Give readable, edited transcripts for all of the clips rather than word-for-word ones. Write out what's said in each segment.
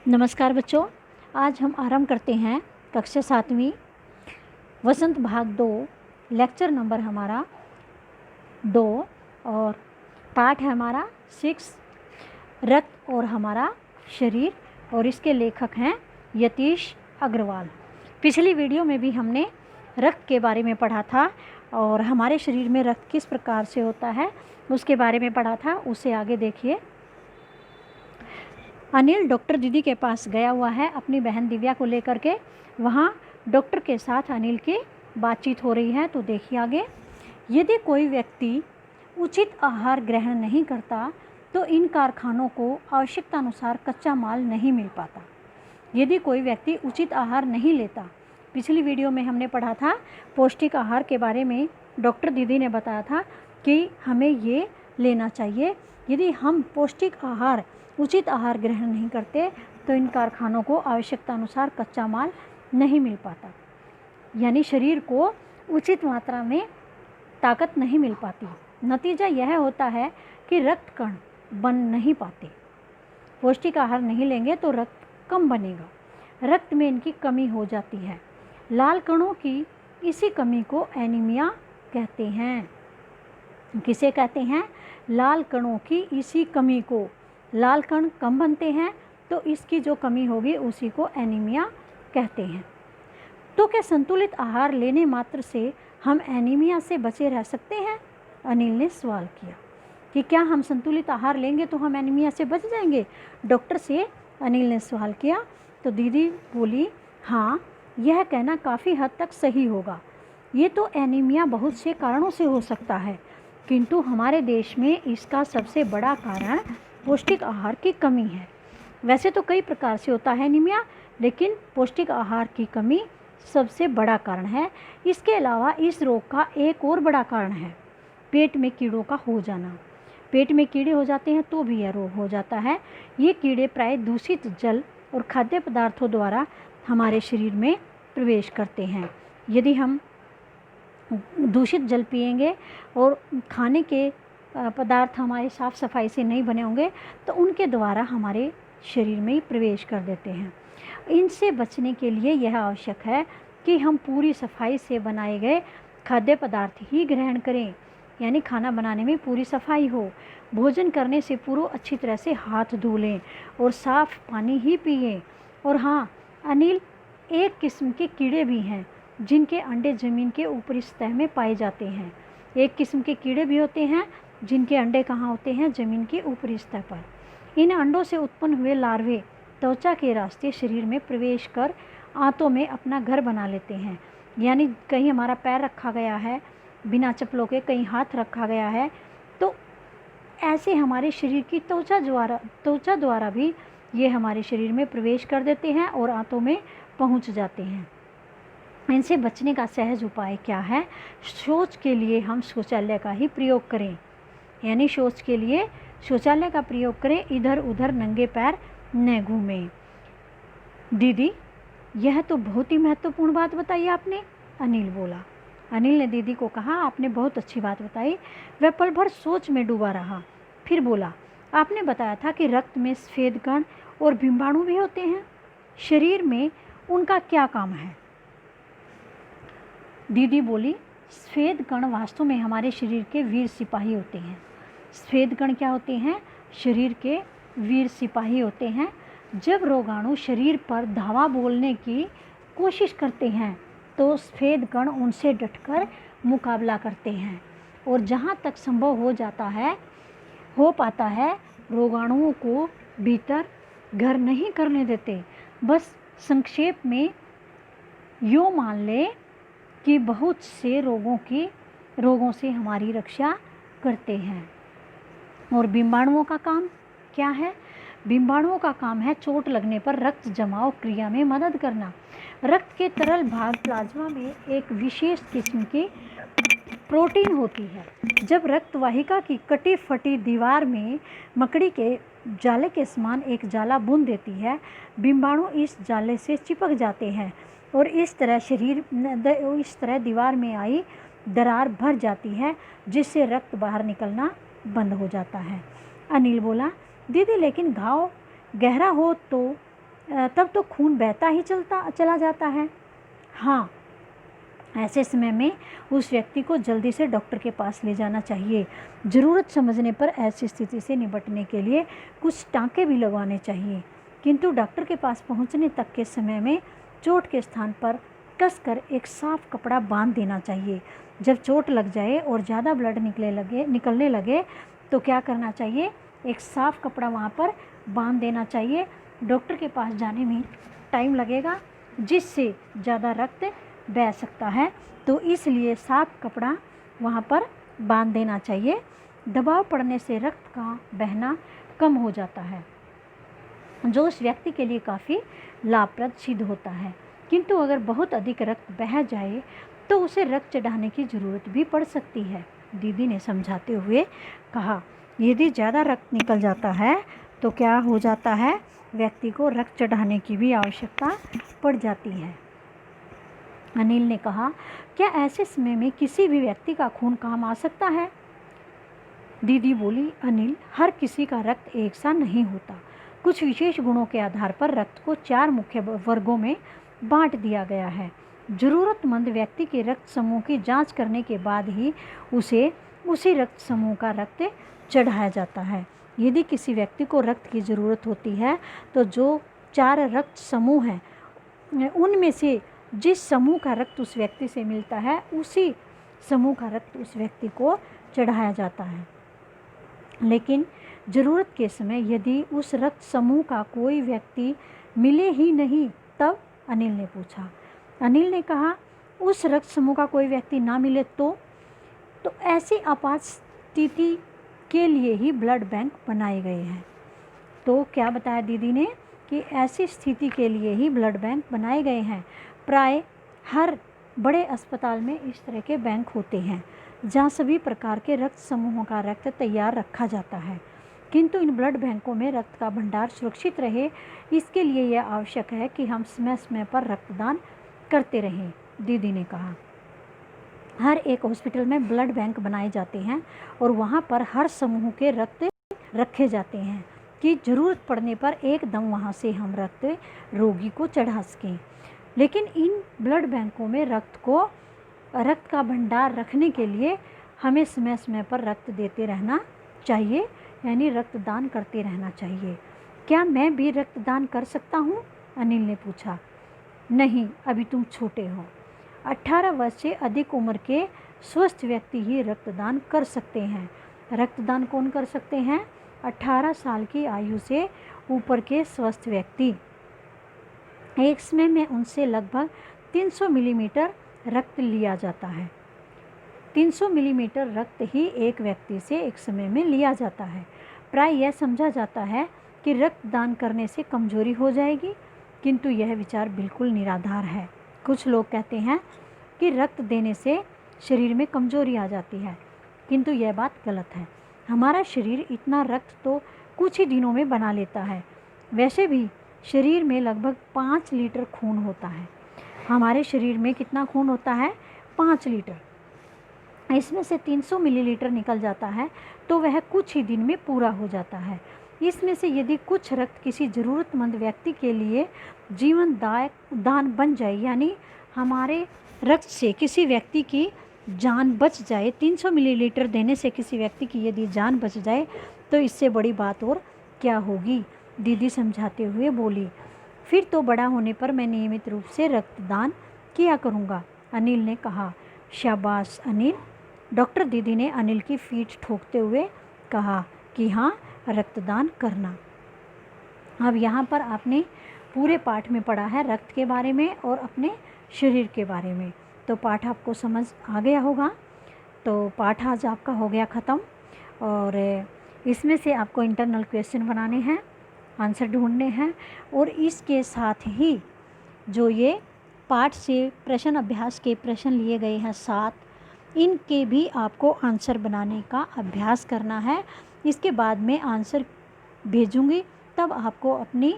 नमस्कार बच्चों, आज हम आरंभ करते हैं कक्षा 7वीं वसंत भाग 2। लेक्चर नंबर हमारा 2 और पाठ है हमारा 6 रक्त और हमारा शरीर, और इसके लेखक हैं यतीश अग्रवाल। पिछली वीडियो में भी हमने रक्त के बारे में पढ़ा था और हमारे शरीर में रक्त किस प्रकार से होता है उसके बारे में पढ़ा था। उसे आगे देखिए। अनिल डॉक्टर दीदी के पास गया हुआ है अपनी बहन दिव्या को लेकर के। वहाँ डॉक्टर के साथ अनिल की बातचीत हो रही है। तो देखिए आगे। यदि कोई व्यक्ति उचित आहार ग्रहण नहीं करता तो इन कारखानों को आवश्यकता अनुसार कच्चा माल नहीं मिल पाता। यदि कोई व्यक्ति उचित आहार नहीं लेता, पिछली वीडियो में हमने पढ़ा था पौष्टिक आहार के बारे में। डॉक्टर दीदी ने बताया था कि हमें ये लेना चाहिए। यदि हम पौष्टिक आहार उचित आहार ग्रहण नहीं करते तो इन कारखानों को आवश्यकता अनुसार कच्चा माल नहीं मिल पाता, यानी शरीर को उचित मात्रा में ताकत नहीं मिल पाती। नतीजा यह होता है कि रक्त कण बन नहीं पाते। पौष्टिक आहार नहीं लेंगे तो रक्त कम बनेगा, रक्त में इनकी कमी हो जाती है। लाल कणों की इसी कमी को एनीमिया कहते हैं। किसे कहते हैं? लाल कणों की इसी कमी को। लाल कण कम बनते हैं तो इसकी जो कमी होगी उसी को एनीमिया कहते हैं। तो क्या संतुलित आहार लेने मात्र से हम एनीमिया से बचे रह सकते हैं? अनिल ने सवाल किया कि क्या हम संतुलित आहार लेंगे तो हम एनीमिया से बच जाएंगे? डॉक्टर से अनिल ने सवाल किया। तो दीदी बोली, हाँ, यह कहना काफ़ी हद तक सही होगा। ये तो एनीमिया बहुत से कारणों से हो सकता है, किंतु हमारे देश में इसका सबसे बड़ा कारण पौष्टिक आहार की कमी है। वैसे तो कई प्रकार से होता है एनीमिया, लेकिन पौष्टिक आहार की कमी सबसे बड़ा कारण है। इसके अलावा इस रोग का एक और बड़ा कारण है पेट में कीड़ों का हो जाना। पेट में कीड़े हो जाते हैं तो भी यह रोग हो जाता है। ये कीड़े प्राय दूषित जल और खाद्य पदार्थों द्वारा हमारे शरीर में प्रवेश करते हैं। यदि हम दूषित जल पिएंगे और खाने के पदार्थ हमारे साफ़ सफाई से नहीं बने होंगे तो उनके द्वारा हमारे शरीर में प्रवेश कर देते हैं। इनसे बचने के लिए यह आवश्यक है कि हम पूरी सफाई से बनाए गए खाद्य पदार्थ ही ग्रहण करें, यानी खाना बनाने में पूरी सफाई हो। भोजन करने से पूर्व अच्छी तरह से हाथ धो लें और साफ़ पानी ही पिएं। और हाँ अनिल, एक किस्म के कीड़े भी हैं जिनके अंडे ज़मीन के ऊपरी सतह में पाए जाते हैं। एक किस्म के कीड़े भी होते हैं जिनके अंडे कहाँ होते हैं? ज़मीन के ऊपरी सतह पर। इन अंडों से उत्पन्न हुए लार्वे त्वचा के रास्ते शरीर में प्रवेश कर आंतों में अपना घर बना लेते हैं। यानी कहीं हमारा पैर रखा गया है बिना चप्पलों के, कहीं हाथ रखा गया है, तो ऐसे हमारे शरीर की त्वचा द्वारा भी ये हमारे शरीर में प्रवेश कर देते हैं और आंतों में पहुंच जाते हैं। इनसे बचने का सहज उपाय क्या है? शौच के लिए हम शौचालय का ही प्रयोग करें, यानी शौच के लिए शौचालय का प्रयोग करें, इधर उधर नंगे पैर न घूमें। दीदी, यह तो बहुत ही महत्वपूर्ण बात बताई आपने, अनिल बोला। अनिल ने दीदी को कहा, आपने बहुत अच्छी बात बताई। वह पल भर सोच में डूबा रहा, फिर बोला, आपने बताया था कि रक्त में सफ़ेद कण और बिंबाणु भी होते हैं, शरीर में उनका क्या काम है? दीदी बोली, सफ़ेद कण वास्तव में हमारे शरीर के वीर सिपाही होते हैं। सफ़ेद कण क्या होते हैं? शरीर के वीर सिपाही होते हैं। जब रोगाणु शरीर पर धावा बोलने की कोशिश करते हैं तो सफ़ेद कण उनसे डटकर मुकाबला करते हैं और जहाँ तक संभव हो पाता है रोगाणुओं को भीतर घर नहीं करने देते। बस संक्षेप में यूँ मान लें कि बहुत से रोगों से हमारी रक्षा करते हैं। और बिंबाणुओं का काम क्या है? बिंबाणुओं का काम है चोट लगने पर रक्त जमाव क्रिया में मदद करना। रक्त के तरल भाग प्लाज्मा में एक विशेष किस्म की प्रोटीन होती है। जब रक्त वाहिका की कटी फटी दीवार में मकड़ी के जाले के समान एक जाला बुन देती है, बिंबाणु इस जाले से चिपक जाते हैं और इस तरह दीवार में आई दरार भर जाती है, जिससे रक्त बाहर निकलना बंद हो जाता है। अनिल बोला, दीदी लेकिन घाव गहरा हो तो तब तो खून बहता ही चला जाता है। हाँ, ऐसे समय में उस व्यक्ति को जल्दी से डॉक्टर के पास ले जाना चाहिए। ज़रूरत समझने पर ऐसी स्थिति से निपटने के लिए कुछ टाँके भी लगवाने चाहिए, किंतु डॉक्टर के पास पहुंचने तक के समय में चोट के स्थान पर कसकर एक साफ कपड़ा बांध देना चाहिए। जब चोट लग जाए और ज़्यादा ब्लड निकलने लगे तो क्या करना चाहिए? एक साफ कपड़ा वहाँ पर बांध देना चाहिए। डॉक्टर के पास जाने में टाइम लगेगा, जिससे ज़्यादा रक्त बह सकता है, तो इसलिए साफ कपड़ा वहाँ पर बांध देना चाहिए। दबाव पड़ने से रक्त का बहना कम हो जाता है, जो उस व्यक्ति के लिए काफ़ी लाभप्रद सिद्ध होता है। किंतु अगर बहुत अधिक रक्त बह जाए तो उसे रक्त चढ़ाने की ज़रूरत भी पड़ सकती है। दीदी ने समझाते हुए कहा, यदि ज़्यादा रक्त निकल जाता है तो क्या हो जाता है? व्यक्ति को रक्त चढ़ाने की भी आवश्यकता पड़ जाती है। अनिल ने कहा, क्या ऐसे समय में किसी भी व्यक्ति का खून काम आ सकता है? दीदी बोली, अनिल, हर किसी का रक्त एक सा नहीं होता। कुछ विशेष गुणों के आधार पर रक्त को 4 मुख्य वर्गों में बांट दिया गया है। ज़रूरतमंद व्यक्ति के रक्त समूह की जांच करने के बाद ही उसे उसी रक्त समूह का रक्त चढ़ाया जाता है। यदि किसी व्यक्ति को रक्त की ज़रूरत होती है तो जो 4 रक्त समूह हैं उनमें से जिस समूह का रक्त उस व्यक्ति से मिलता है उसी समूह का रक्त उस व्यक्ति को चढ़ाया जाता है। लेकिन ज़रूरत के समय यदि उस रक्त समूह का कोई व्यक्ति मिले ही नहीं, तब? अनिल ने पूछा। अनिल ने कहा, उस रक्त समूह का कोई व्यक्ति ना मिले तो ऐसी आपात स्थिति के लिए ही ब्लड बैंक बनाए गए हैं। तो क्या बताया दीदी ने कि ऐसी स्थिति के लिए ही ब्लड बैंक बनाए गए हैं। प्राय हर बड़े अस्पताल में इस तरह के बैंक होते हैं जहाँ सभी प्रकार के रक्त समूहों का रक्त तैयार रखा जाता है। किंतु इन ब्लड बैंकों में रक्त का भंडार सुरक्षित रहे, इसके लिए यह आवश्यक है कि हम समय समय पर रक्तदान करते रहें। दीदी ने कहा, हर एक हॉस्पिटल में ब्लड बैंक बनाए जाते हैं और वहाँ पर हर समूह के रक्त रखे जाते हैं कि ज़रूरत पड़ने पर एकदम वहाँ से हम रक्त रोगी को चढ़ा सकें। लेकिन इन ब्लड बैंकों में रक्त का भंडार रखने के लिए हमें समय समय पर रक्त देते रहना चाहिए, यानी रक्तदान करते रहना चाहिए। क्या मैं भी रक्तदान कर सकता हूँ? अनिल ने पूछा। नहीं, अभी तुम छोटे हो। 18 वर्ष से अधिक उम्र के स्वस्थ व्यक्ति ही रक्तदान कर सकते हैं। रक्तदान कौन कर सकते हैं? 18 साल की आयु से ऊपर के स्वस्थ व्यक्ति। एक समय में उनसे लगभग 300 मिलीमीटर रक्त लिया जाता है। 300 मिलीमीटर रक्त ही एक व्यक्ति से एक समय में लिया जाता है। प्राय यह समझा जाता है कि रक्तदान करने से कमजोरी हो जाएगी, किंतु यह विचार बिल्कुल निराधार है। कुछ लोग कहते हैं कि रक्त देने से शरीर में कमजोरी आ जाती है, किंतु यह बात गलत है। हमारा शरीर इतना रक्त तो कुछ ही दिनों में बना लेता है। वैसे भी शरीर में लगभग 5 लीटर खून होता है। हमारे शरीर में कितना खून होता है? 5 लीटर। इसमें से 300 मिलीलीटर निकल जाता है तो वह कुछ ही दिन में पूरा हो जाता है। इसमें से यदि कुछ रक्त किसी ज़रूरतमंद व्यक्ति के लिए दान बन जाए, यानी हमारे रक्त से किसी व्यक्ति की जान बच जाए, 300 मिलीलीटर देने से किसी व्यक्ति की यदि जान बच जाए तो इससे बड़ी बात और क्या होगी? दीदी समझाते हुए बोली। फिर तो बड़ा होने पर मैं नियमित रूप से रक्तदान किया करूँगा, अनिल ने कहा। शाबाश अनिल। डॉक्टर दीदी ने अनिल की पीठ ठोकते हुए कहा कि हाँ, रक्तदान करना। अब यहाँ पर आपने पूरे पाठ में पढ़ा है रक्त के बारे में और अपने शरीर के बारे में, तो पाठ आपको समझ आ गया होगा। तो पाठ आज आपका हो गया ख़त्म और इसमें से आपको इंटरनल क्वेश्चन बनाने हैं, आंसर ढूंढने हैं और इसके साथ ही जो ये पाठ से प्रश्न अभ्यास के प्रश्न लिए गए हैं 7, इनके भी आपको आंसर बनाने का अभ्यास करना है। इसके बाद में आंसर भेजूंगी, तब आपको अपनी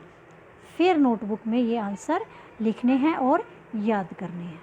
फेयर नोटबुक में ये आंसर लिखने हैं और याद करने हैं।